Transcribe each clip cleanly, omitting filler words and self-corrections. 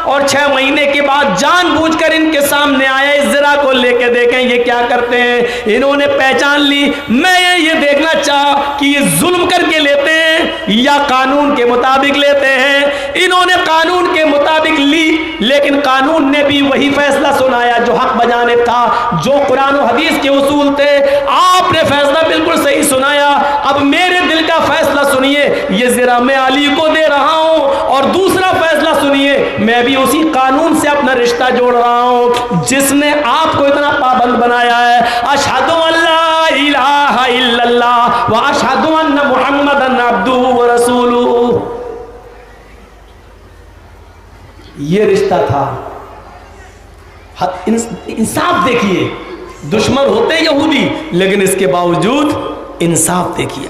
اور 6 مہینے کے بعد جان بوجھ کر ان کے سامنے آیا اس زرا کو لے کے دیکھیں یہ کیا کرتے ہیں. انہوں نے پہچان لی. میں یہ دیکھنا چاہا کہ یہ ظلم کر کے لیتے ہیں یا قانون کے مطابق لیتے ہیں. انہوں نے قانون کے مطابق لی, لیکن قانون نے بھی وہی فیصلہ سنایا جو حق بجانب تھا, جو قرآن و حدیث کے اصول تھے. آپ نے فیصلہ بالکل صحیح سنایا. اب میرے دل کا فیصلہ سنیے, یہ زرا میں علی کو دے رہا ہوں, اور دوسرا فیصلہ سنیے, میں بھی اسی قانون سے اپنا رشتہ جوڑ رہا ہوں جس نے آپ کو اتنا پابند بنایا ہے. اشہد ان لا الہ الا اللہ و اشہد ان محمدن عبدہ و رسولہ. یہ رشتہ تھا. انصاف دیکھیے, دشمن ہوتے یہودی لیکن اس کے باوجود انصاف دیکھیے.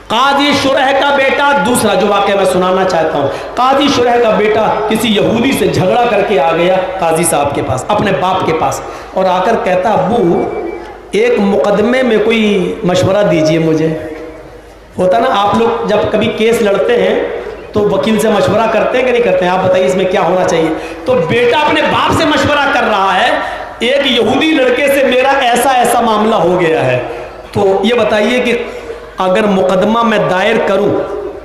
قاضی شرح کا بیٹا, دوسرا جو واقعہ میں سنانا چاہتا ہوں, قاضی شرح کا بیٹا کسی یہودی سے جھگڑا کر کے آ گیا قاضی صاحب کے پاس, اپنے باپ کے پاس, اور آ کر کہتا ابو ایک مقدمے میں کوئی مشورہ دیجئے مجھے. ہوتا نا آپ لوگ جب کبھی کیس لڑتے ہیں تو وکیل سے مشورہ کرتے ہیں کہ نہیں کرتے ہیں, آپ بتائیے اس میں کیا ہونا چاہیے. تو بیٹا اپنے باپ سے مشورہ کر رہا ہے, ایک یہودی لڑکے سے میرا ایسا ایسا معاملہ ہو گیا ہے, تو یہ بتائیے کہ اگر مقدمہ میں دائر کروں,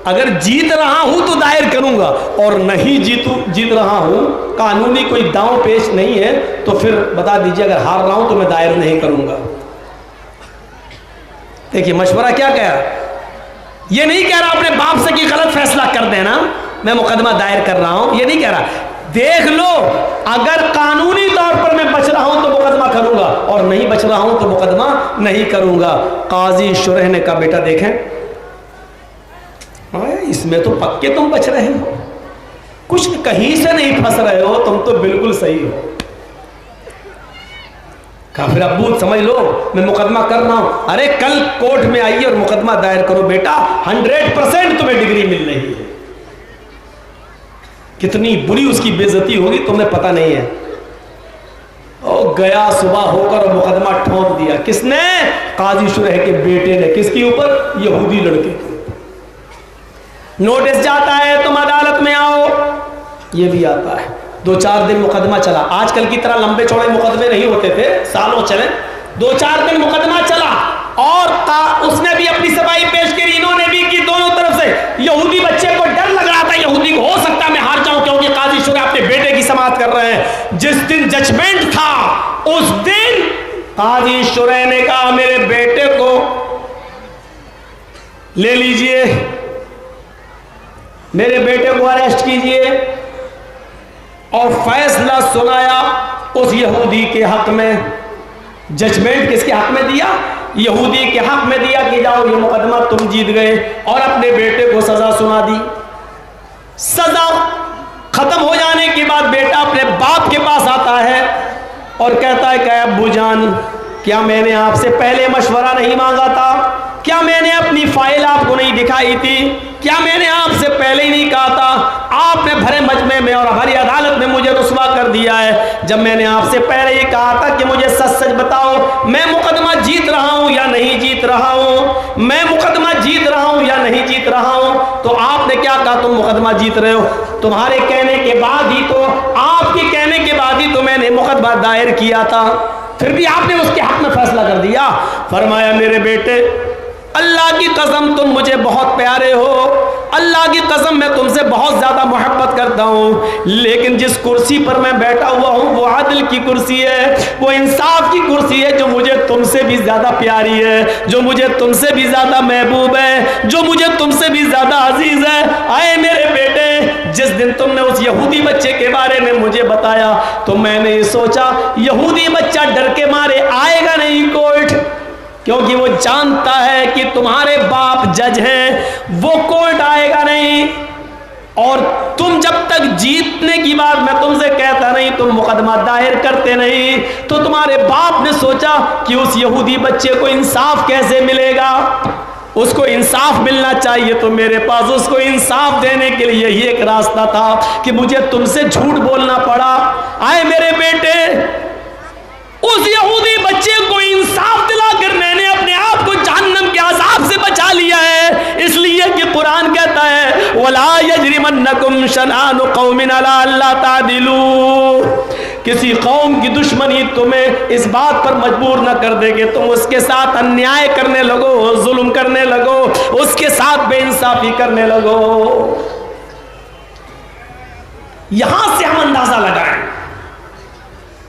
اگر جیت رہا ہوں تو دائر کروں گا, اور نہیں جیت رہا ہوں, قانونی کوئی داؤں پیش نہیں ہے, تو پھر بتا دیجیے اگر ہار رہا ہوں تو میں دائر نہیں کروں گا. دیکھیے مشورہ کیا کہا, یہ نہیں کہہ رہا اپنے باپ سے کہ غلط فیصلہ کر دینا, میں مقدمہ دائر کر رہا ہوں, یہ نہیں کہہ رہا. دیکھ لو اگر قانونی طور پر میں بچ رہا ہوں تو مقدمہ کروں گا, اور نہیں بچ رہا ہوں تو مقدمہ نہیں کروں گا. قاضی شرح نے کہا بیٹا دیکھیں اس میں تو پکے تم بچ رہے ہو, کچھ کہیں سے نہیں پھنس رہے ہو, تم تو بالکل صحیح ہو. کہا پھر ابو سمجھ لو میں مقدمہ کر رہا ہوں. ارے کل کورٹ میں آئیے اور مقدمہ دائر کرو بیٹا, 100% تمہیں ڈگری مل رہی ہے. کتنی بری اس کی بے عزتی ہوگی تمہیں پتہ نہیں ہے. اور گیا صبح ہو کر اور مقدمہ ٹھونک دیا. کس نے؟ قاضی شرح کے بیٹے نے. کس کے اوپر؟ یہودی لڑکے کے. نوٹس جاتا ہے تم عدالت میں آؤ, یہ بھی آتا ہے. 2-4 دن مقدمہ چلا. آج کل کی طرح لمبے چوڑے مقدمے نہیں ہوتے تھے, سالوں چلے. 2-4 دن مقدمہ چلا, اور اس نے بھی اپنی صفائی پیش کی, انہوں نے بھی کی, دونوں طرف سے. یہودی بچے کو ڈر لگ رہا تھا, یہودی کو ہو سکتا ہے میں ہار جاؤں, کیونکہ قاضی شرح اپنے بیٹے کی سماعت کر رہے ہیں. جس دن ججمنٹ تھا اس دن قاضی شرح نے کہا میرے بیٹے کو لے لیجئے, میرے بیٹے کو اریسٹ کیجئے, اور فیصلہ سنایا اس یہودی کے حق میں. ججمنٹ کس کے حق میں دیا؟ یہودی کے حق میں دیا کہ جاؤ یہ مقدمہ تم جیت گئے, اور اپنے بیٹے کو سزا سنا دی. سزا ختم ہو جانے کے بعد بیٹا اپنے باپ کے پاس آتا ہے اور کہتا ہے کہ ابو جان کیا میں نے آپ سے پہلے مشورہ نہیں مانگا تھا؟ کیا میں نے اپنی فائل آپ کو نہیں دکھائی تھی؟ کیا میں نے آپ سے پہلے ہی نہیں کہا تھا؟ آپ نے بھرے مجمع میں اور ہماری عدالت میں مجھے رسوا کر دیا ہے, جب میں نے آپ سے پہلے یہ کہا تھا کہ مجھے سچ سچ بتاؤ میں مقدمہ جیت رہا ہوں یا نہیں جیت رہا ہوں, میں مقدمہ جیت رہا ہوں یا نہیں جیت رہا ہوں, تو آپ نے کیا کہا تم مقدمہ جیت رہے ہو. تمہارے کہنے کے بعد ہی تو, آپ کے کہنے کے بعد ہی تو میں نے مقدمہ دائر کیا تھا, پھر بھی آپ نے اس کے حق میں فیصلہ کر دیا. فرمایا میرے بیٹے اللہ کی قسم تم مجھے بہت پیارے ہو, اللہ کی قسم میں تم سے بہت زیادہ محبت کرتا ہوں, لیکن جس کرسی پر میں بیٹھا ہوا ہوں وہ عدل کی کرسی ہے, وہ انصاف کی کرسی ہے جو مجھے تم سے بھی زیادہ پیاری ہے, جو مجھے تم سے بھی زیادہ محبوب ہے, جو مجھے تم سے بھی زیادہ عزیز ہے. آئے میرے بیٹے جس دن تم نے اس یہودی بچے کے بارے میں مجھے بتایا تو میں نے یہ سوچا یہودی بچہ ڈر کے مارے آئے گا نہیں کورٹ, کیونکہ وہ جانتا ہے کہ تمہارے باپ جج ہیں, وہ کورٹ آئے گا نہیں. اور تم جب تک جیتنے کی بات میں تم سے کہتا نہیں تم مقدمہ دائر کرتے نہیں, تو تمہارے باپ نے سوچا کہ اس یہودی بچے کو انصاف کیسے ملے گا, اس کو انصاف ملنا چاہیے, تو میرے پاس اس کو انصاف دینے کے لیے یہی ایک راستہ تھا کہ مجھے تم سے جھوٹ بولنا پڑا. آئے میرے بیٹے اس یہودی بچے کو انصاف دلا کر میں نے اپنے آپ کو جہنم کے عذاب سے بچا لیا ہے, اس لیے لیے کہ قرآن کہتا ہے وَلَا يَجْرِمَنَّكُمْ شَنْآنُ قَوْمٍ عَلَىٰ أَلَّا تَعْدِلُوا، کسی قوم کی دشمنی تمہیں اس بات پر مجبور نہ کر دے کہ تم اس کے ساتھ انیائے کرنے لگو، ظلم کرنے لگو، اس کے ساتھ بے انصافی کرنے لگو۔ یہاں سے ہم اندازہ لگائیں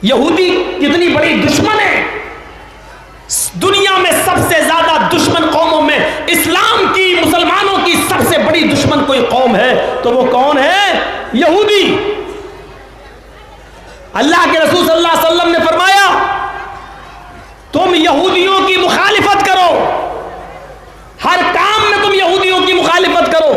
یہودی کتنی بڑی دشمن ہے۔ دنیا میں سب سے زیادہ دشمن قوموں میں اسلام کی، مسلمانوں کی سب سے بڑی دشمن کوئی قوم ہے تو وہ کون ہے؟ یہودی۔ اللہ کے رسول صلی اللہ علیہ وسلم نے فرمایا تم یہودیوں کی مخالفت کرو، ہر کام میں تم یہودیوں کی مخالفت کرو۔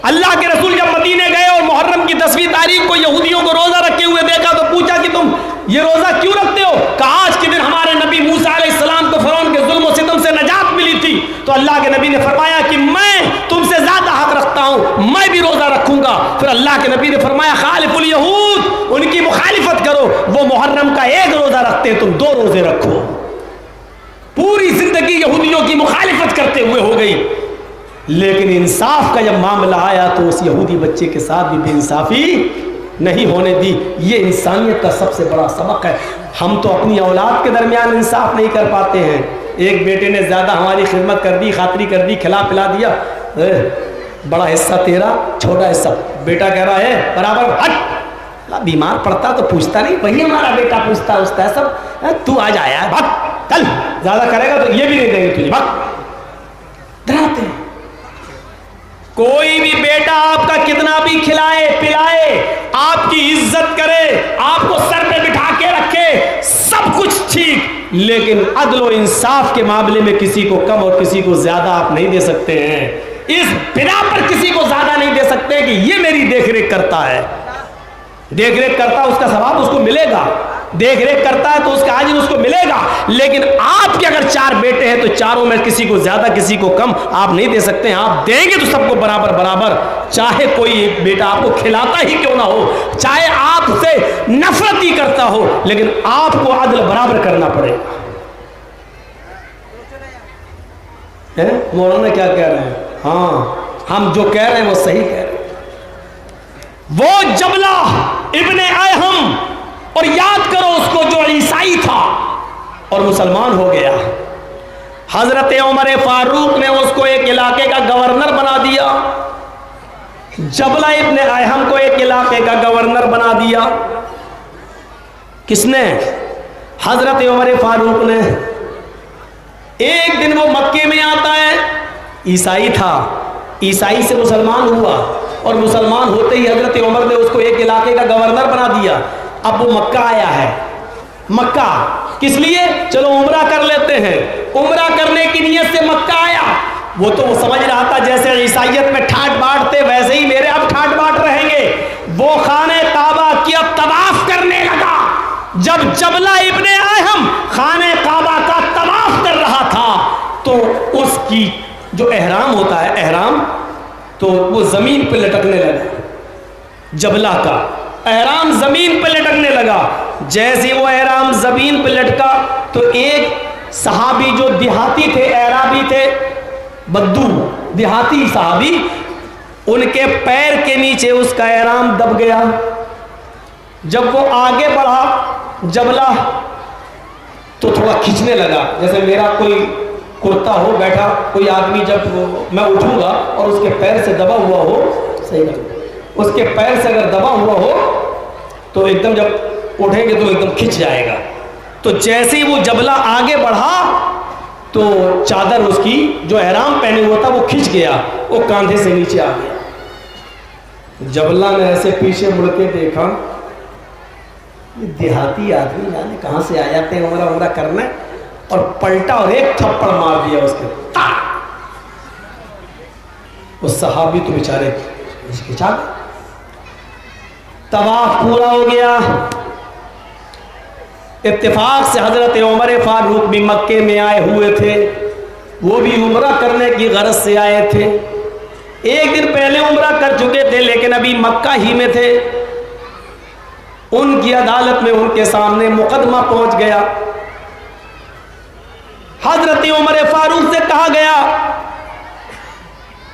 اللہ کے رسول جب مدینے گئے اور محرم کی 10ویں تاریخ کو یہودیوں کو روزہ رکھے ہوئے دیکھا تو پوچھا کہ تم یہ روزہ کیوں رکھتے ہو؟ کہا آج کے دن ہمارے نبی موسیٰ علیہ السلام کو فرعون کے ظلم و ستم سے نجات ملی تھی۔ تو اللہ کے نبی نے فرمایا کہ میں تم سے زیادہ حق رکھتا ہوں، میں بھی روزہ رکھوں گا۔ پھر اللہ کے نبی نے فرمایا خالف الیہود، ان کی مخالفت کرو، وہ محرم کا ایک روزہ رکھتے تم 2 روزے رکھو۔ پوری زندگی یہودیوں کی مخالفت کرتے ہوئے ہو گئی، لیکن انصاف کا جب معاملہ آیا تو اس یہودی بچے کے ساتھ بھی بے انصافی نہیں ہونے دی۔ یہ انسانیت کا سب سے بڑا سبق ہے۔ ہم تو اپنی اولاد کے درمیان انصاف نہیں کر پاتے ہیں۔ ایک بیٹے نے زیادہ ہماری خدمت کر دی، خاطری کر دی، کھلا پلا دیا، بڑا حصہ تیرا، چھوٹا حصہ بیٹا کہہ رہا ہے برابر ہٹ۔ بیمار پڑتا تو پوچھتا نہیں، وہی ہمارا بیٹا پوچھتا ہے سب، تو آج آیا ہے بھگ، کل زیادہ کرے گا تو یہ بھی نہیں دیں گے تجھے، بھگ۔ ڈراتے ہیں۔ کوئی بھی بیٹا آپ کا کتنا بھی کھلائے پلائے، آپ کی عزت کرے، آپ کو سر پہ بٹھا کے رکھے، سب کچھ ٹھیک، لیکن عدل و انصاف کے معاملے میں کسی کو کم اور کسی کو زیادہ آپ نہیں دے سکتے ہیں۔ اس بنا پر کسی کو زیادہ نہیں دے سکتے کہ یہ میری دیکھ ریکھ کرتا ہے۔ دیکھ ریکھ کرتا ہے اس کا ثواب اس کو ملے گا، دیکھ ریکھ کرتا ہے تو اس کا اجر اس کو ملے گا، لیکن آپ کے اگر 4 بیٹے ہیں تو چاروں میں کسی کو زیادہ کسی کو کم آپ نہیں دے سکتے ہیں۔ آپ دیں گے تو سب کو برابر برابر، چاہے کوئی ایک بیٹا آپ کو کھلاتا ہی کیوں نہ ہو، چاہے آپ سے نفرت ہی کرتا ہو، لیکن آپ کو عدل برابر کرنا پڑے گا۔ مولانا کیا کہہ رہے ہیں؟ ہاں ہم جو کہہ رہے ہیں وہ صحیح کہہ رہے ہیں۔ وہ جبلہ ابن ایہم، اور یاد کرو اس کو جو عیسائی تھا اور مسلمان ہو گیا، حضرت عمر فاروق نے اس کو ایک علاقے کا گورنر بنا دیا، جبلہ ابن ایہم کو ایک علاقے کا گورنر بنا دیا۔ کس نے؟ حضرت عمر فاروق نے۔ ایک دن وہ مکے میں آتا ہے، عیسائی تھا، عیسائی سے مسلمان ہوا، اور مسلمان ہوتے ہی حضرت عمر نے اس کو ایک علاقے کا گورنر بنا دیا۔ اب وہ مکہ آیا ہے، مکہ کس لیے؟ چلو عمرہ کر لیتے ہیں، عمرہ کرنے کی نیت سے مکہ آیا۔ وہ تو سمجھ رہا تھا جیسے عیسائیت میں ٹھاٹ باٹتے ویسے ہی میرے اب ٹھاٹ باٹ رہیں گے۔ وہ خانہ کعبہ کیا طواف کرنے لگا۔ جب جبلہ ابن ایہم خانہ کعبہ کا طواف کر رہا تھا تو اس کی جو احرام ہوتا ہے، احرام، تو وہ زمین پہ لٹکنے لگا۔ جبلہ کا احرام زمین پہ لٹکنے لگا۔ جیسے وہ احرام زمین پہ لٹکا تو ایک صحابی جو دیہاتی تھے، اعرابی تھے، بدو دیہاتی صحابی، ان کے پیر کے نیچے اس کا احرام دب گیا۔ جب وہ آگے بڑھا جبلہ تو تھوڑا کھینچنے لگا، جیسے میرا کوئی کرتا ہو بیٹھا کوئی آدمی، جب میں اٹھوں گا اور اس کے پیر سے دبا ہوا ہو، صحیح ہے، اس کے پیر سے اگر دبا ہوا ہو تو ایک دم جب اٹھیں گے تو ایک دم کھنچ جائے گا۔ تو جیسے ہی وہ جبلہ آگے بڑھا تو چادر اس کی جو احرام پہنے ہوا تھا وہ کھنچ گیا، وہ کاندھے سے نیچے آ گیا۔ جبلہ نے ایسے پیچھے مڑ کے دیکھا، یہ دیہاتی آدمی جانے کہاں سے آ جاتے ہیں عمرہ کرنا، اور پلٹا اور ایک تھپڑ مار دیا اس کے۔ وہ صحابی تو بیچارے کھچا گئے۔ طواف پورا ہو گیا۔ اتفاق سے حضرت عمر فاروق بھی مکے میں آئے ہوئے تھے، وہ بھی عمرہ کرنے کی غرض سے آئے تھے۔ ایک دن پہلے عمرہ کر چکے تھے لیکن ابھی مکہ ہی میں تھے۔ ان کی عدالت میں ان کے سامنے مقدمہ پہنچ گیا۔ حضرت عمر فاروق سے کہا گیا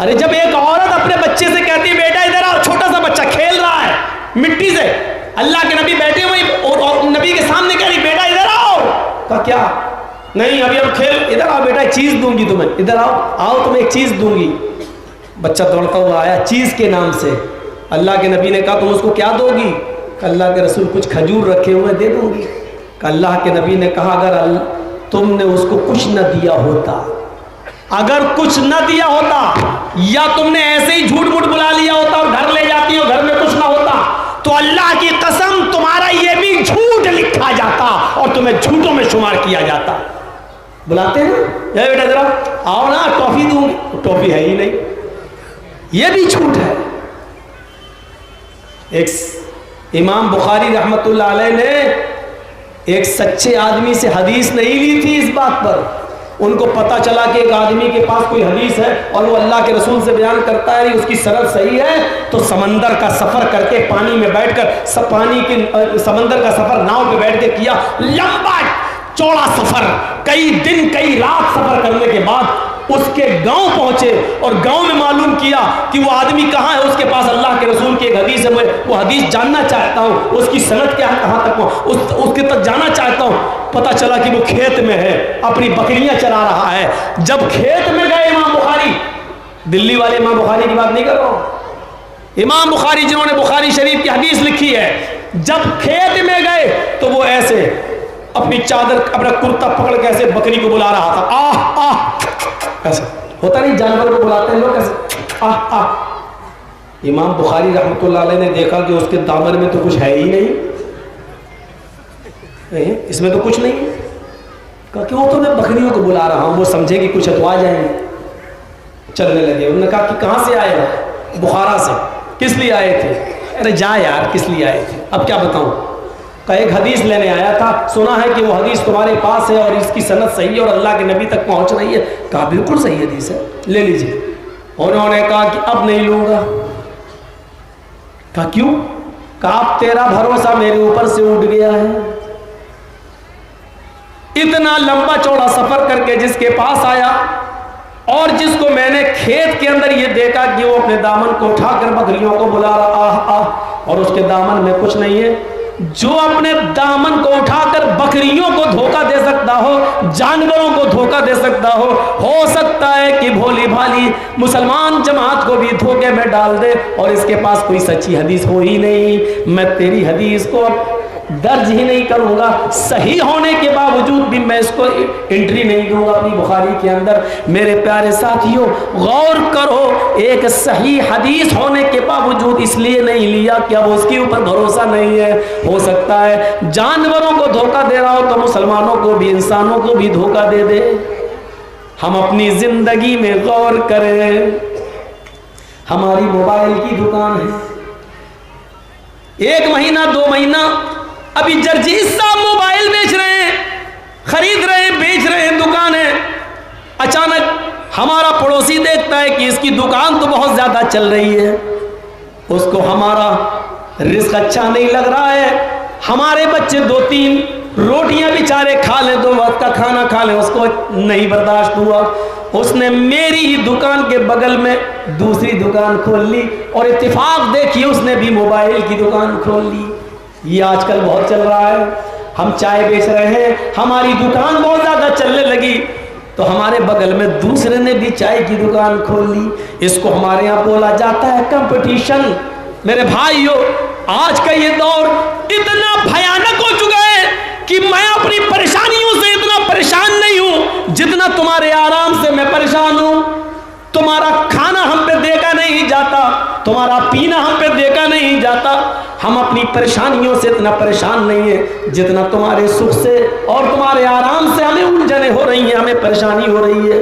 ارے جب ایک عورت اپنے بچے سے کہتی ہے بیٹا ادھر آؤ، چھوٹا سا بچہ کھیل رہا ہے مٹی سے، اللہ کے نبی بیٹھے ہوئے اور نبی کے سامنے کہہ رہی بیٹا ادھر آؤ، کہا کیا؟ نہیں ابھی ہم کھیل، ادھر آؤ بیٹا ایک چیز دوں گی تمہیں، ادھر آؤ آؤ تمہیں ایک چیز دوں گی. بچہ دوڑتا ہوا آیا چیز کے نام سے. اللہ کے نبی نے کہا تم اس کو کیا دو گی؟ کہ اللہ کے رسول کچھ کھجور رکھے ہوئے دے دوں گی. کہ اللہ کے نبی نے کہا اگر تم نے اس کو کچھ نہ دیا ہوتا، اگر کچھ نہ دیا ہوتا، یا تم نے ایسے ہی جھوٹ موٹ بلا لیا ہوتا اور گھر لے جاتی ہو، گھر میں کچھ نہ ہوتا، تو اللہ کی قسم تمہارا یہ بھی جھوٹ لکھا جاتا اور تمہیں جھوٹوں میں شمار کیا جاتا. بلاتے ہیں اے بیٹا ذرا آؤ نا ٹافی دوں گی، ٹافی ہے ہی نہیں، یہ بھی جھوٹ ہے. ایک امام بخاری رحمت اللہ علیہ نے ایک سچے آدمی سے حدیث نہیں لی تھی اس بات پر. ان کو پتا چلا کہ ایک آدمی کے پاس کوئی حدیث ہے اور وہ اللہ کے رسول سے بیان کرتا ہے، اس کی سند صحیح ہے، تو سمندر کا سفر کر کے پانی میں بیٹھ کر پانی کے سمندر کا سفر ناؤ پہ بیٹھ کے کیا، لمبا چوڑا سفر، کئی دن کئی رات سفر کرنے کے بعد اس کے گاؤں پہنچے اور گاؤں میں معلوم کیا کہ وہ آدمی کہاں ہے. اس کے پاس اللہ کے رسول کی ایک حدیث ہے، میں وہ حدیث جاننا چاہتا ہوں، اس کی سند کیا ہے، کہاں تک اس کے تک جانا چاہتا ہوں. پتہ چلا کہ وہ کھیت میں ہے، اپنی بکریاں چرا رہا ہے. جب کھیت میں گئے امام بخاری، دلی والے امام بخاری کی بات نہیں کر رہا ہوں، امام بخاری جنہوں نے بخاری شریف کی حدیث لکھی ہے، جب کھیت میں گئے تو وہ ایسے اپنی چادر اپنا کرتا پکڑ کے ایسے بکری کو بلا رہا تھا. آہ آہ ایسے ہوتا نہیں، جانور کو بلاتے ہیں لوگ ایسے آہ آہ. امام بخاری رحمت اللہ علیہ نے دیکھا کہ اس کے دامن میں تو کچھ ہے ہی نہیں، اس میں تو کچھ نہیں ہے. کہا کہ وہ تو میں بکریوں کو بلا رہا ہوں، وہ سمجھے کہ کچھ تو آ جائیں گے. چلنے لگے. انہوں نے کہا کہ کہاں سے آئے ہو؟ بخارا سے. کس لیے آئے تھے؟ ارے جا یار کس لیے آئے تھے؟ اب کیا بتاؤں. کہا ایک حدیث لینے آیا تھا، سنا ہے کہ وہ حدیث تمہارے پاس ہے اور اس کی سند صحیح ہے اور اللہ کے نبی تک پہنچ رہی ہے. کہا بالکل صحیح حدیث ہے، لے لیجیے. انہوں نے کہا کہ اب نہیں لوں گا. کہا کیوں؟ کہا اب تیرا بھروسہ میرے اوپر سے اٹھ گیا ہے. اتنا لمبا چوڑا سفر کر کے جس کے پاس آیا اور جس کو میں نے کھیت کے اندر یہ دیکھا کہ وہ اپنے دامن کو اٹھا کر بکریوں کو بلا رہا آہ آہ اور اس کے دامن میں کچھ نہیں ہے، جو اپنے دامن کو اٹھا کر بکریوں کو دھوکہ دے سکتا ہو، جانوروں کو دھوکہ دے سکتا ہو سکتا ہے کہ بھولی بھالی مسلمان جماعت کو بھی دھوکے میں ڈال دے اور اس کے پاس کوئی سچی حدیث ہو ہی نہیں. میں تیری حدیث کو درج ہی نہیں کروں گا، صحیح ہونے کے باوجود بھی میں اس کو انٹری نہیں دوں گا اپنی بخاری کے اندر. میرے پیارے ساتھیوں غور کرو، ایک صحیح حدیث ہونے کے باوجود اس لیے نہیں لیا کہ اب اس کے اوپر بھروسہ نہیں ہے. ہو سکتا ہے جانوروں کو دھوکہ دے رہا ہو تو مسلمانوں کو بھی انسانوں کو بھی دھوکہ دے دے. ہم اپنی زندگی میں غور کریں. ہماری موبائل کی دکان ہے، 1 مہینہ 2 مہینہ ابھی جرجیت صاحب موبائل بیچ رہے ہیں، خرید رہے ہیں، بیچ رہے ہیں دکانیں. اچانک ہمارا پڑوسی دیکھتا ہے کہ اس کی دکان تو بہت زیادہ چل رہی ہے، اس کو ہمارا رزق اچھا نہیں لگ رہا ہے. ہمارے بچے 2-3 روٹیاں بیچارے کھا لیں، 2 وقت کا کھانا کھا لیں، اس کو نہیں برداشت ہوا. اس نے میری ہی دکان کے بغل میں دوسری دکان کھول لی اور اتفاق دیکھیے اس نے بھی موبائل کی دکان کھول لی. یہ آج کل بہت چل رہا ہے. ہم چائے بیچ رہے ہیں، ہماری دکان بہت زیادہ چلنے لگی تو ہمارے بغل میں دوسرے نے بھی چائے کی دکان کھول لی. اس کو ہمارے یہاں بولا جاتا ہے کمپٹیشن. میرے بھائیو، آج کا یہ دور اتنا بھیانک ہو چکا ہے کہ میں اپنی پریشانیوں سے اتنا پریشان نہیں ہوں جتنا تمہارے آرام سے میں پریشان ہوں. تمہارا کھانا ہم پہ دیکھا نہیں جاتا، تمہارا پینا ہم پہ دیکھا نہیں جاتا. ہم اپنی پریشانیوں سے اتنا پریشان نہیں ہیں جتنا تمہارے سکھ سے اور تمہارے آرام سے ہمیں الجھنیں ہو رہی ہیں، ہمیں پریشانی ہو رہی ہے.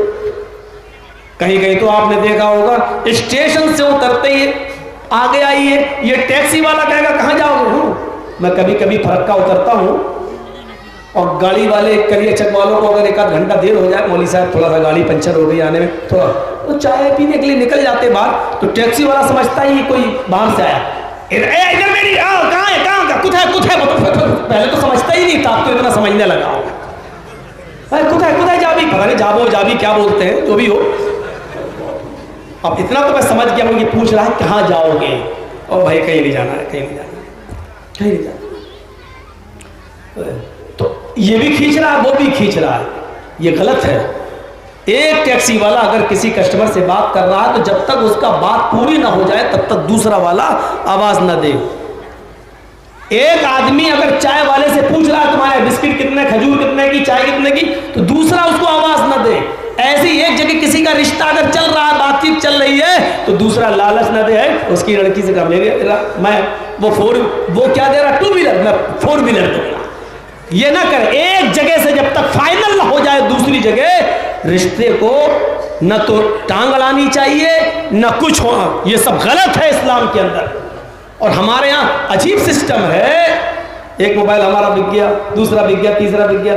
کہیں کہیں تو آپ نے دیکھا ہوگا اسٹیشن سے اترتے ہی آگے آئیے، یہ ٹیکسی والا کہے گا کہاں جاؤ گے. میں کبھی کبھی فرقہ اترتا ہوں اور گاڑی والے کریے چک والوں کو اگر 1 آدھ گھنٹہ دیر ہو جائے، مولوی صاحب تھوڑا سا گاڑی پنچر ہو گئی آنے میں، تھوڑا تو چائے پینے کے لیے نکل جاتے باہر، تو ٹیکسی والا سمجھتا ہی کوئی باہر سے آیا. ادھر میری کہاں ہے کچھ ہے پہلے تو سمجھتا ہی نہیں تھا، اب تو اتنا سمجھنے لگا ہوگا. کچھ ہے جابی، پتہ نہیں جابو جابی کیا بولتے ہیں، جو بھی ہو. اب اتنا تو میں سمجھ گیا ہوں کہ پوچھ رہا ہے کہاں جاؤ گے، اور بھائی کہیں نہیں جانا ہے، کہیں نہیں جانا ہے، کہیں نہیں جانا۔ تو یہ بھی کھینچ رہا ہے، وہ بھی کھینچ رہا ہے، یہ غلط ہے۔ ایک ٹیکسی والا اگر کسی کسٹمر سے بات کر رہا ہے تو جب تک اس کا بات پوری نہ ہو جائے تب تک دوسرا والا آواز نہ دے۔ ایک آدمی اگر چائے والے سے پوچھ رہا ہے تمہارے بسکٹ کتنے، کھجور کتنے کی، چائے کتنے کی، تو دوسرا اس کو آواز نہ دے۔ ایسی ایک جگہ کسی کا رشتہ اگر چل رہا ہے، بات چیت چل رہی ہے، تو دوسرا لالچ نہ دے اس کی لڑکی سے کہا میں وہ کیا دے رہا، 2 ویلر، میں 4 ویلر دوں گا۔ یہ نہ کر، ایک جگہ سے جب تک فائنل نہ ہو جائے دوسری جگہ رشتے کو نہ تو ٹانگ اڑانی چاہیے نہ کچھ ہونا، یہ سب غلط ہے اسلام کے اندر۔ اور ہمارے ہاں عجیب سسٹم ہے، ایک موبائل ہمارا بک گیا، دوسرا بک گیا، تیسرا بک گیا،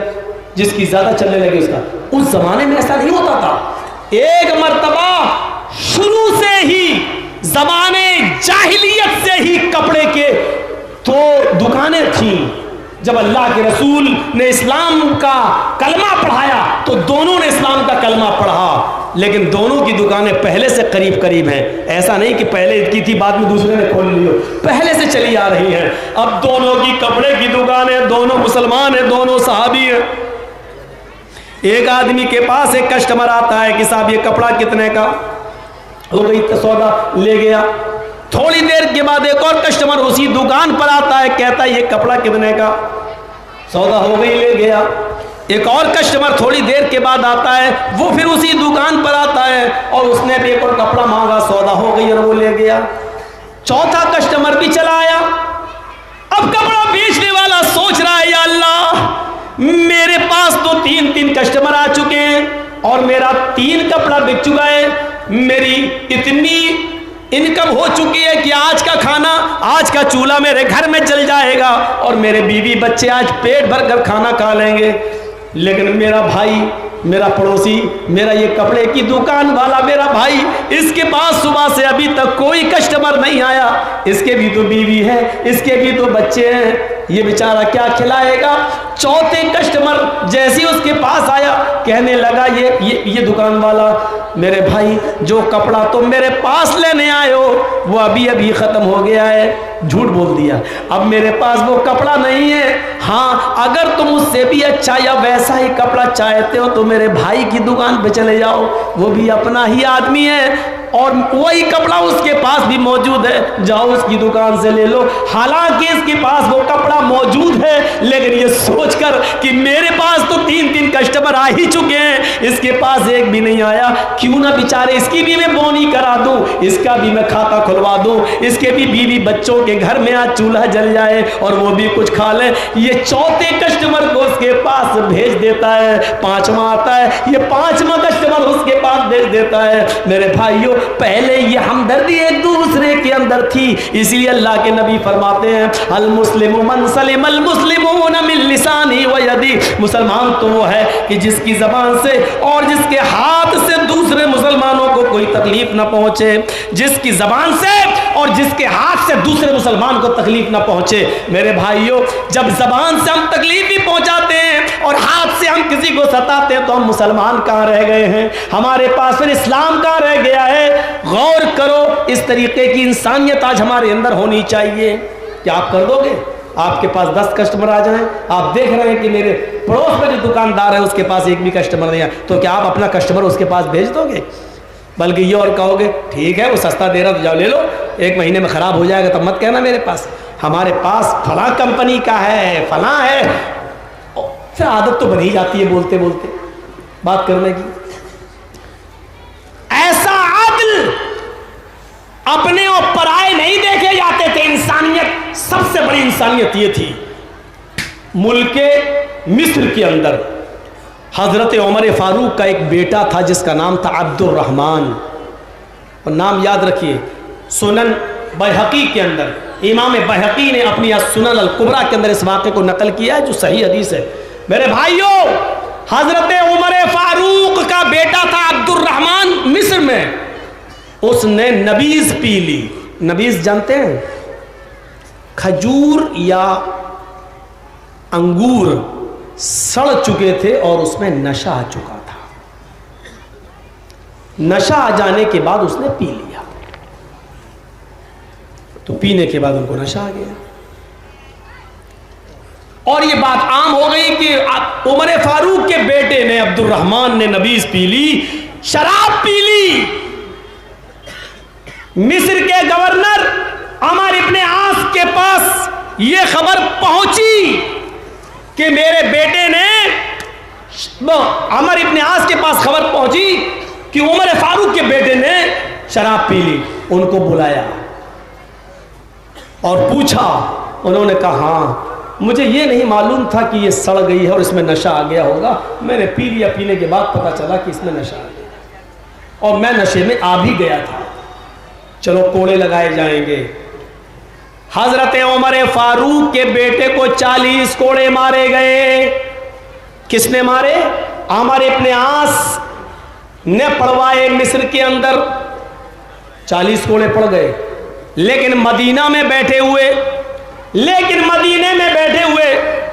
جس کی زیادہ چلنے لگی اس کا۔ اس زمانے میں ایسا نہیں ہوتا تھا۔ ایک مرتبہ شروع سے ہی زمانے جاہلیت سے ہی کپڑے کے تو دکانیں تھیں۔ جب اللہ کے رسول نے اسلام کا کلمہ پڑھایا تو دونوں نے اسلام کا کلمہ پڑھا، لیکن دونوں کی دکانیں پہلے سے قریب قریب ہیں۔ ایسا نہیں کہ پہلے کی تھی بعد میں دوسرے نے کھول لی ہو، پہلے سے چلی آ رہی ہیں۔ اب دونوں کی کپڑے کی دکانیں، دونوں مسلمان ہیں، دونوں صحابی ہیں۔ ایک آدمی کے پاس ایک کسٹمر آتا ہے کہ صاحب یہ کپڑا کتنے کا، ہو گئی سودا، لے گیا۔ تھوڑی دیر کے بعد ایک اور کسٹمر اسی دکان پر آتا ہے، کہتا ہے یہ کپڑا کتنے کا، سودا ہو گئی، لے گیا۔ ایک اور کسٹمر تھوڑی دیر کے بعد آتا ہے، وہ پھر اسی دکان پر آتا ہے اور اس نے بھی ایک اور کپڑا مانگا، سودا ہو گئی اور وہ لے گیا۔ چوتھا کسٹمر بھی چلا آیا۔ اب کپڑا بیچنے والا سوچ رہا ہے یا اللہ میرے پاس تو 3 کسٹمر آ چکے ہیں اور میرا 3 کپڑا بک چکا ہے، میری اتنی انکم ہو چکی ہے کہ آج کا کھانا، آج کا چولہا میرے گھر میں چل جائے گا اور میرے بیوی بچے آج پیٹ بھر کر کھانا کھا لیں گے۔ لیکن میرا بھائی، میرا پڑوسی، میرا یہ کپڑے کی دکان والا میرا بھائی، اس کے پاس صبح سے ابھی تک کوئی کسٹمر نہیں آیا، اس کے بھی تو بیوی ہے، اس کے بھی تو بچے ہیں، یہ بیچارہ کیا کھلائے گا؟ چوتھے کسٹمر جیسے اس کے پاس آیا کہنے لگا یہ دکان والا، میرے بھائی جو کپڑا تم میرے پاس لینے آئے ہو وہ ابھی ختم ہو گیا ہے۔ جھوٹ بول دیا، اب میرے پاس وہ کپڑا نہیں ہے۔ ہاں اگر تم اس سے بھی اچھا یا ویسا ہی کپڑا چاہتے ہو تو میرے بھائی کی دکان پہ چلے جاؤ، وہ بھی اپنا ہی آدمی ہے اور وہی کپڑا اس کے پاس بھی موجود ہے، جاؤ اس کی دکان سے لے لو۔ حالانکہ اس کے پاس وہ کپڑا موجود ہے، لیکن یہ سوچ کر کہ میرے پاس تو 3 کسٹمر آ ہی چکے ہیں، اس کے پاس ایک بھی نہیں آیا، کیوں نہ بیچارے اس کی بھی میں بونی کرا دوں، اس کا بھی میں کھاتا کھلوا دوں، اس کے بھی بیوی بچوں کے گھر میں آج چولہا جل جائے اور وہ بھی کچھ کھا لے۔ یہ چوتھے کسٹمر کو اس کے پاس بھیج دیتا ہے، 5واں آتا ہے، یہ 5واں کسٹمر اس کے پاس بھیج دیتا ہے۔ میرے بھائیوں پہلے یہ ہمدردی ایک دوسرے کے اندر تھی، اسی لیے اللہ کے نبی فرماتے ہیں المسلم من سلم المسلمون من لسانه ويده، مسلمان تو وہ ہے کہ جس کی زبان سے اور جس کے ہاتھ سے دوسرے مسلمانوں کو کوئی تکلیف نہ پہنچے، جس کی زبان سے اور جس کے ہاتھ سے دوسرے مسلمان کو تکلیف نہ پہنچے۔ میرے بھائیوں جب زبان سے ہم تکلیف بھی پہنچاتے ہیں اور ہاتھ سے ہم کسی کو ستاتے ہیں تو ہم مسلمان کہاں رہ گئے ہیں؟ ہمارے پاس پھر اسلام کہاں رہ گیا ہے؟ غور کرو، اس طریقے کی انسانیت آج ہمارے اندر ہونی چاہیے۔ کیا آپ کر دو گے؟ آپ کے پاس 10 کسٹمر آ جائیں، آپ دیکھ رہے ہیں کہ میرے پڑوس میں جو دکاندار ہے اس کے پاس ایک بھی کسٹمر نہیں ہے، تو کیا آپ اپنا کسٹمر اس کے پاس بھیج دو گے؟ بلکہ یہ اور کہو گے ٹھیک ہے وہ سستا دے رہا تو جاؤ لے لو، 1 مہینے میں خراب ہو جائے گا تب مت کہنا میرے پاس، ہمارے پاس فلاں کمپنی کا ہے، فلاں ہے۔ پھر عادت تو بنی جاتی ہے بولتے بولتے بات کرنے کی۔ ایسا عدل اپنے اور پرائے نہیں دیکھے جاتے تھے۔ انسانیت، سب سے بڑی انسانیت یہ تھی۔ ملک مصر کے اندر حضرت عمر فاروق کا ایک بیٹا تھا جس کا نام تھا عبد الرحمن، اور نام یاد رکھیے، سنن بیہقی کے اندر امام بیہقی نے اپنی سنن الکبریٰ کے اندر اس واقعے کو نقل کیا ہے جو صحیح حدیث ہے۔ میرے بھائیوں حضرت عمر فاروق کا بیٹا تھا عبد الرحمن، مصر میں اس نے نبیذ پی لی۔ نبیذ جانتے ہیں؟ کھجور یا انگور سڑ چکے تھے اور اس میں نشہ آ چکا تھا۔ نشہ آ جانے کے بعد اس نے پی لیا، تو پینے کے بعد ان کو نشہ آ گیا، اور یہ بات عام ہو گئی کہ عمر فاروق کے بیٹے نے عبد الرحمن نے نبیذ پی لی، شراب پی لی۔ مصر کے گورنر عمر ابن عاص کے پاس یہ خبر پہنچی کہ میرے بیٹے نے، عمر ابن عاص کے پاس خبر پہنچی کہ عمر فاروق کے بیٹے نے شراب پی لی۔ ان کو بلایا اور پوچھا، انہوں نے کہا ہاں مجھے یہ نہیں معلوم تھا کہ یہ سڑ گئی ہے اور اس میں نشہ آ گیا ہوگا، میں نے پی لیا، پینے کے بعد پتا چلا کہ اس میں نشہ آ گیا اور میں نشے میں آ بھی گیا تھا، چلو کوڑے لگائے جائیں گے۔ حضرت عمر فاروق کے بیٹے کو 40 کوڑے مارے گئے۔ کس نے مارے؟ عمر ابن عاص نے پڑوائے مصر کے اندر، 40 کوڑے پڑ گئے۔ لیکن مدینہ میں بیٹھے ہوئے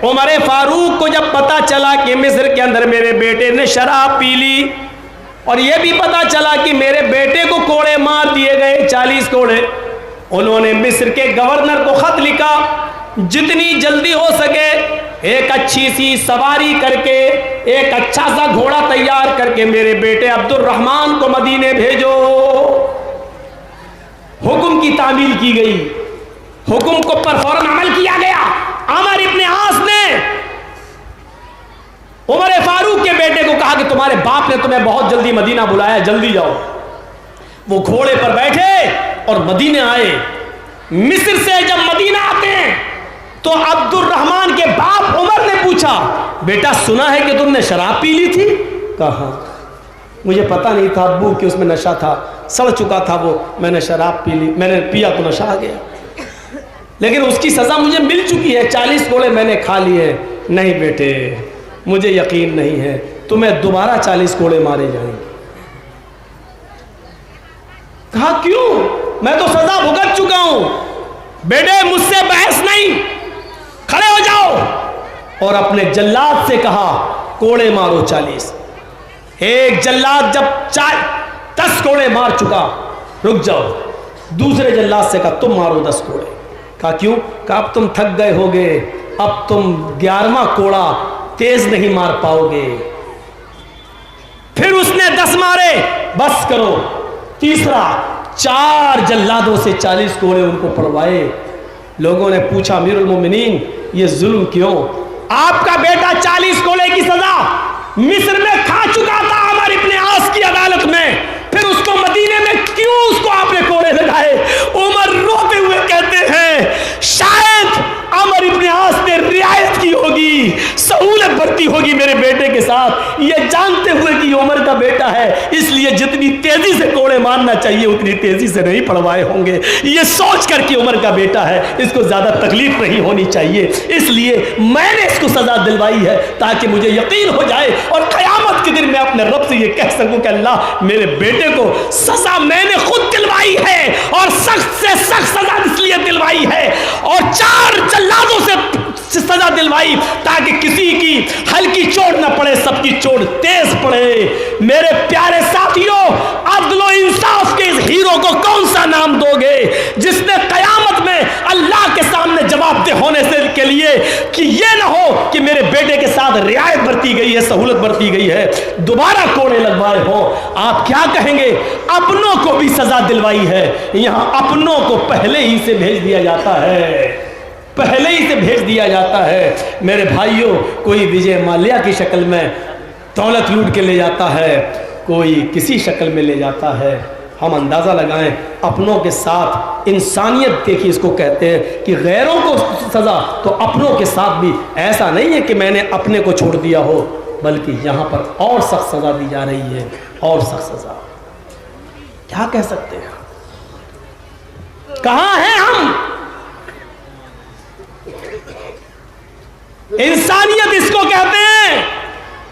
عمر فاروق کو جب پتا چلا کہ مصر کے اندر میرے بیٹے نے شراب پی لی، اور یہ بھی پتا چلا کہ میرے بیٹے کو کوڑے مار دیے گئے 40 کوڑے، انہوں نے مصر کے گورنر کو خط لکھا، جتنی جلدی ہو سکے ایک اچھی سی سواری کر کے، ایک اچھا سا گھوڑا تیار کر کے میرے بیٹے عبد الرحمن کو مدینے بھیجو۔ حکم کی تعمیل کی گئی، حکم کو پر فوراً عمل کیا گیا۔ عمر ابن عاص نے عمر فاروق کے بیٹے کو کہا کہ تمہارے باپ نے تمہیں بہت جلدی مدینہ بلایا، جلدی جاؤ۔ وہ گھوڑے پر بیٹھے اور مدینہ آئے۔ مصر سے جب مدینہ آتے ہیں تو عبد الرحمن کے باپ عمر نے پوچھا، بیٹا سنا ہے کہ تم نے شراب پی لی تھی؟ کہا مجھے پتہ نہیں تھا ابو کہ اس میں نشہ تھا، سڑ چکا تھا وہ، میں نے شراب پی لی، میں نے پیا تو نشہ آ گیا، لیکن اس کی سزا مجھے مل چکی ہے، 40 کوڑے میں نے کھا لیے۔ نہیں بیٹے مجھے یقین نہیں ہے، تمہیں دوبارہ 40 کوڑے مارے جائیں گے۔ کہا کیوں؟ میں تو سزا بھگت چکا ہوں۔ بیٹے مجھ سے بحث نہیں، کھڑے ہو جاؤ، اور اپنے جلاد سے کہا کوڑے مارو 40۔ ایک جلاد جب 10 کوڑے مار چکا، رک جاؤ، دوسرے جلاد سے کہا تم مارو 10 کوڑے۔ کہا کیوں؟ کہا اب تم تھک گئے ہوگے، اب تم 11واں کوڑا تیز نہیں مار پاؤ گے۔ پھر اس نے 10 مارے، بس کرو، تیسرا 4 جلادوں سے 40 کوڑے ان کو پڑوائے۔ لوگوں نے پوچھا امیر المومنین یہ ظلم کیوں؟ آپ کا بیٹا 40 کوڑے کی سزا مصر میں کھا چکا تھا عمر ابن عاص کی عدالت میں، پھر اس کو مدینے میں کیوں اس کو آپ نے کوڑے لگائے؟ عمر روتے ہوئے کہتے ہیں شاید عمر ابن عاص نے رعایت کی ہوگی، سہولت برتی ہوگی میرے بیٹے کے ساتھ، یہ جانتے ہوئے کہ یہ عمر کا بیٹا ہے، اس لیے جتنی تیزی سے کوڑے مارنا چاہیے اتنی تیزی سے نہیں پڑوائے ہوں گے، یہ سوچ کر کہ عمر کا بیٹا ہے اس کو زیادہ تکلیف نہیں ہونی چاہیے، اس لیے میں نے اس کو سزا دلوائی ہے تاکہ مجھے یقین ہو جائے اور قیامت کے دن میں اپنے رب سے یہ کہہ سکوں کہ اللہ میرے بیٹے کو سزا میں نے خود دلوائی ہے، اور سخت سے سخت سزا اس لیے دلوائی ہے، اور 4 جلادوں سے سزا دلوائی تاکہ کسی کی ہلکی چوٹ نہ پڑے، سب کی چوٹ تیز پڑے۔ میرے پیارے ساتھیوں، عدل و انصاف کے اس ہیرو کو کون سا نام دو گے جس نے قیامت میں اللہ کے سامنے جواب دہ ہونے سے کے لیے کہ یہ نہ ہو کہ میرے بیٹے کے ساتھ رعایت برتی گئی ہے، سہولت برتی گئی ہے، دوبارہ کوڑے لگوائے ہوں، آپ کیا کہیں گے؟ اپنوں کو بھی سزا دلوائی ہے، یہاں اپنوں کو پہلے ہی سے بھیج دیا جاتا ہے، پہلے ہی سے بھیج دیا جاتا ہے۔ میرے بھائیوں، کوئی وجے مالیہ کی شکل میں دولت لوٹ کے لے جاتا ہے، کوئی کسی شکل میں لے جاتا ہے، ہم اندازہ لگائیں اپنوں کے ساتھ انسانیت دیکھیے اس کو کہتے ہیں کہ غیروں کو سزا تو اپنوں کے ساتھ بھی ایسا نہیں ہے کہ میں نے اپنے کو چھوڑ دیا ہو، بلکہ یہاں پر اور سخت سزا دی جا رہی ہے، اور سخت سزا۔ کیا کہہ سکتے ہیں؟ کہاں ہیں ہم؟ انسانیت اس کو کہتے ہیں۔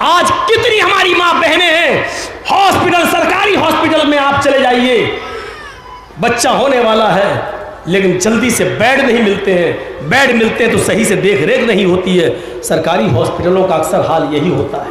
آج کتنی ہماری ماں بہنیں ہیں، ہاسپٹل، سرکاری ہاسپٹل میں آپ چلے جائیے، بچہ ہونے والا ہے لیکن جلدی سے بیڈ نہیں ملتے ہیں، بیڈ ملتے ہیں تو صحیح سے دیکھ ریکھ نہیں ہوتی ہے۔ سرکاری ہاسپٹلوں کا اکثر حال یہی ہوتا ہے۔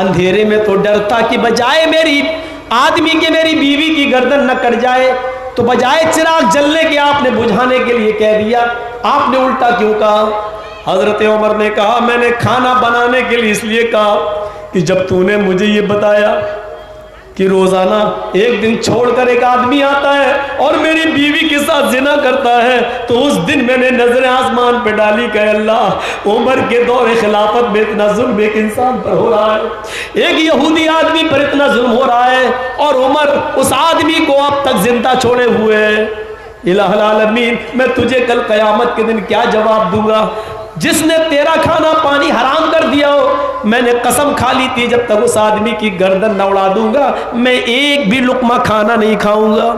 اندھیرے میں تو ڈرتا کہ بجائے میری آدمی کے میری بیوی کی گردن نہ کٹ جائے، تو بجائے چراغ جلنے کے آپ نے بجھانے کے لیے کہہ دیا، آپ نے الٹا کیوں کہا؟ حضرت عمر نے کہا میں نے کھانا بنانے کے لیے اس لیے کہا کہ جب تو نے مجھے یہ بتایا کہ روزانہ ایک دن چھوڑ کر ایک آدمی آتا ہے اور میری بیوی کے ساتھ زنا کرتا ہے، تو اس دن میں نے نظر آسمان پہ ڈالی کہ اللہ عمر کے دور خلافت میں اتنا ظلم ایک انسان پر ہو رہا ہے، ایک یہودی آدمی پر اتنا ظلم ہو رہا ہے، اور عمر اس آدمی کو اب تک زندہ چھوڑے ہوئے ہے۔ الہ العالمین، میں تجھے کل قیامت کے دن کیا جواب دوں گا؟ جس نے تیرا کھانا پانی حرام کر دیا ہو، میں نے قسم کھا لی تھی جب تک اس آدمی کی گردن نہ اڑا دوں گا میں ایک بھی لقمہ کھانا نہیں کھاؤں گا۔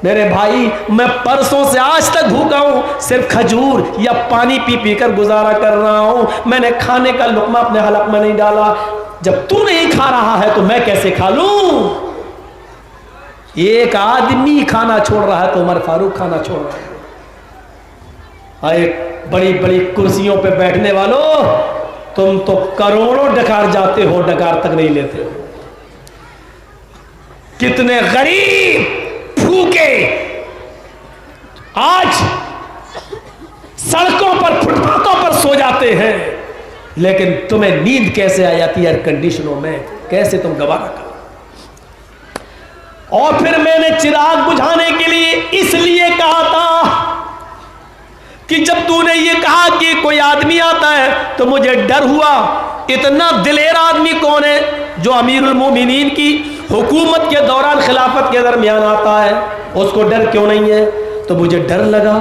میرے بھائی، میں پرسوں سے آج تک بھوکا ہوں، صرف کھجور یا پانی پی پی کر گزارا کر رہا ہوں، میں نے کھانے کا لقمہ اپنے حلق میں نہیں ڈالا۔ جب تو نہیں کھا رہا ہے تو میں کیسے کھا لوں؟ ایک آدمی کھانا چھوڑ رہا ہے تو عمر فاروق کھانا چھوڑ رہا ہے۔ ایک بڑی بڑی کرسیوں پہ بیٹھنے والوں، تم تو کروڑوں ڈکار جاتے ہو، ڈکار تک نہیں لیتے ہو۔ کتنے غریب بھوکے آج سڑکوں پر فٹ پاتھوں پر سو جاتے ہیں، لیکن تمہیں نیند کیسے آ جاتی ہے ایئر کنڈیشنوں میں؟ کیسے تم گوارا کرو؟ اور پھر میں نے چراغ بجھانے کے لیے اس لیے کہا تھا کہ جب تو نے یہ کہا کہ کوئی آدمی آتا ہے تو مجھے ڈر ہوا۔ اتنا دلیر آدمی کون ہے جو امیر المومنین کی حکومت کے دوران خلافت کے درمیان آتا ہے؟ اس کو ڈر کیوں نہیں ہے؟ تو مجھے ڈر لگا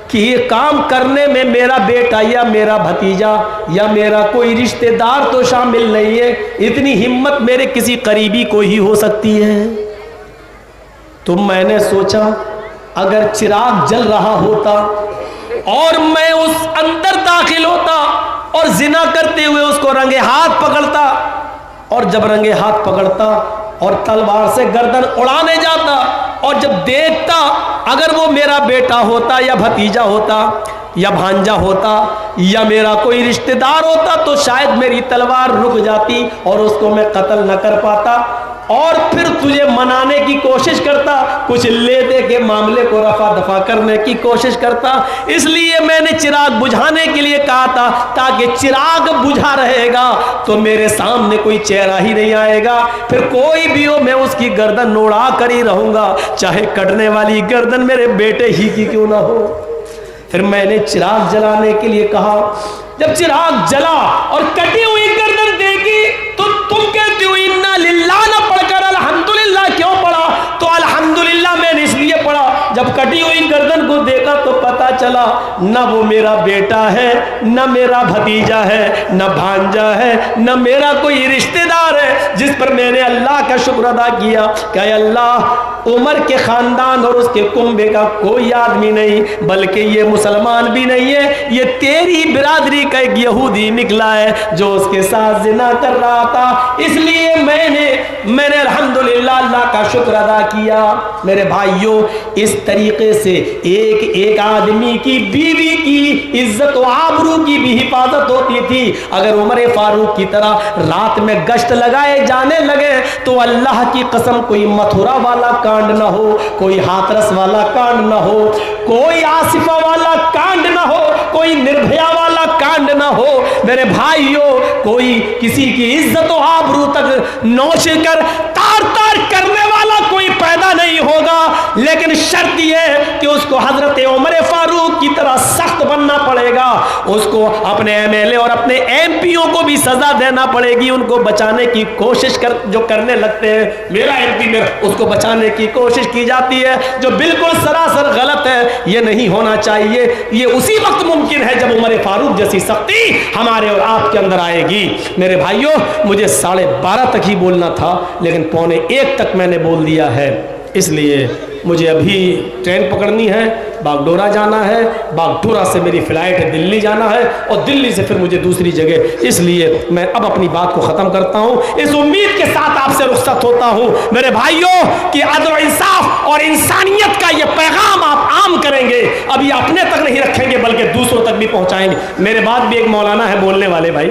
کہ یہ کام کرنے میں میرا بیٹا یا میرا بھتیجا یا میرا کوئی رشتہ دار تو شامل نہیں ہے، اتنی ہمت میرے کسی قریبی کو ہی ہو سکتی ہے۔ تو میں نے سوچا اگر چراغ جل رہا ہوتا اور میں اس اندر داخل ہوتا اور زنا کرتے ہوئے اس کو رنگے ہاتھ پکڑتا، اور جب رنگے ہاتھ پکڑتا اور تلوار سے گردن اڑانے جاتا، اور جب دیکھتا اگر وہ میرا بیٹا ہوتا یا بھتیجا ہوتا یا بھانجا ہوتا یا میرا کوئی رشتہ دار ہوتا، تو شاید میری تلوار رک جاتی اور اس کو میں قتل نہ کر پاتا، اور پھر تجھے منانے کی کوشش کرتا، کچھ لے دے کے معاملے کو رفع دفع کرنے کی کوشش کرتا۔ اس لیے میں نے چراغ بجھانے کے لیے کہا تھا، تاکہ چراغ بجھا رہے گا تو میرے سامنے کوئی چہرہ ہی نہیں آئے گا، پھر کوئی بھی ہو میں اس کی گردن نوڑا کر ہی رہوں گا، چاہے کٹنے والی گردن میرے بیٹے ہی کی کیوں نہ ہو۔ پھر میں نے چراغ جلانے کے لیے کہا، جب چراغ جلا اور کٹی ہوئی گردن دیکھی تو تم کہتے ہو انا للہ نہ پڑھ کر الحمدللہ کیوں پڑھا؟ تو الحمدللہ میں نے اس لیے پڑھا، جب کٹی ہوئی گردن کو دیکھا تو پتا چلا نہ وہ میرا بیٹا ہے، نہ میرا بھتیجا ہے، نہ بھانجا ہے، نہ میرا کوئی رشتہ دار ہے، جس پر میں نے اللہ کا شکر ادا کیا کہ اے اللہ عمر کے خاندان اور اس کے کنبے کا کوئی آدمی نہیں، بلکہ یہ مسلمان بھی نہیں ہے، یہ تیری برادری کا ایک یہودی نکلا ہے جو اس کے ساتھ زنا کر رہا تھا۔ اس لیے میں نے الحمدللہ اللہ کا شکر ادا کیا۔ میرے بھائیوں، اس طریقے سے ایک آدمی کی بیوی کی عزت و آبرو کی بھی حفاظت ہوتی تھی۔ اگر عمر فاروق کی طرح رات میں گشت لگائے جانے لگے تو اللہ کی قسم کوئی متھرا والا کانڈ نہ ہو، کوئی ہاتھرس والا کانڈ نہ ہو، کوئی آصفہ والا کانڈ نہ ہو، کوئی نربھیا والا کانڈ نہ ہو، میرے بھائیوں، کوئی کسی کی عزت و آبرو تک نوش کر تار تار کرنے والا کوئی پیدا نہیں ہوگا، لیکن شرط یہ ہے کہ اس کو حضرت عمر فاروق کی طرح سخت بننا پڑے گا، اس کو اپنے ایم ایل اے اور اپنے ایم پی او کو بھی سزا دینا پڑے گی، ان کو بچانے کی کوشش جو کرنے لگتے ہیں، میرا ایم پی اس کو بچانے کی کوشش کی جاتی ہے، جو بالکل سراسر غلط ہے، یہ نہیں ہونا چاہیے۔ یہ اسی وقت ممکن ہے جب عمر فاروق جیسی سختی ہمارے اور آپ کے اندر آئے گی۔ میرے بھائیوں، مجھے 12:30 تک ہی بولنا تھا، لیکن 12:45 تک میں نے بول دیا ہے، اس لیے مجھے ابھی ٹرین پکڑنی ہے، باگڈورا جانا ہے، باگڈورا سے میری فلائٹ ہے دلی جانا ہے، اور دلی سے پھر مجھے دوسری جگہ، اس لیے میں اب اپنی بات کو ختم کرتا ہوں، اس امید کے ساتھ آپ سے رخصت ہوتا ہوں میرے بھائیوں کہ عدل و انصاف اور انسانیت کا یہ پیغام آپ عام کریں گے، اب یہ اپنے تک نہیں رکھیں گے بلکہ دوسروں تک بھی پہنچائیں گے۔ میرے بعد بھی ایک مولانا ہے بولنے والے، بھائی